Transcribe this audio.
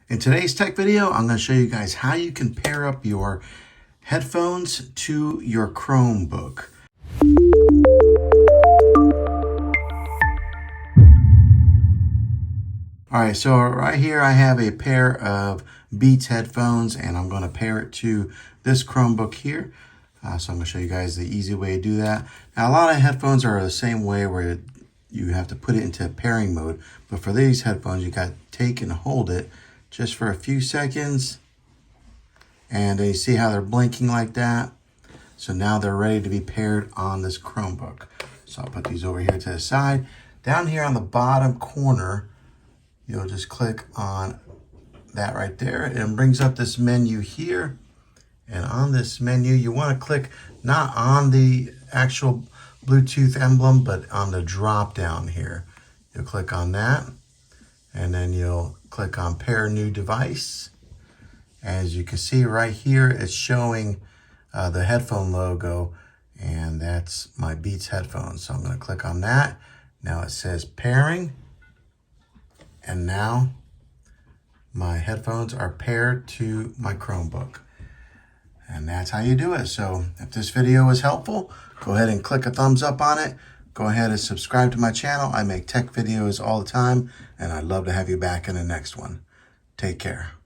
In today's tech video, I'm going to show you guys how you can pair up your headphones to your Chromebook. All right, so right here I have a pair of Beats headphones and I'm going to pair it to this Chromebook here. So I'm going to show you guys the easy way to do that. Now, a lot of headphones are the same way where you have to put it into pairing mode. But for these headphones, you got to take and hold it just for a few seconds. And then you see how they're blinking like that. So now they're ready to be paired on this Chromebook. So I'll put these over here to the side. Down here on the bottom corner, you'll just click on that right there. And it brings up this menu here. And on this menu, you want to click not on the actual Bluetooth emblem, but on the drop down here. You'll click on that. And then you'll click on Pair New Device. As you can see right here, it's showing the headphone logo. And that's my Beats headphones. So I'm going to click on that. Now it says pairing. And now my headphones are paired to my Chromebook. And that's how you do it. So if this video was helpful, go ahead and click a thumbs up on it. Go ahead and subscribe to my channel. I make tech videos all the time, and I'd love to have you back in the next one. Take care.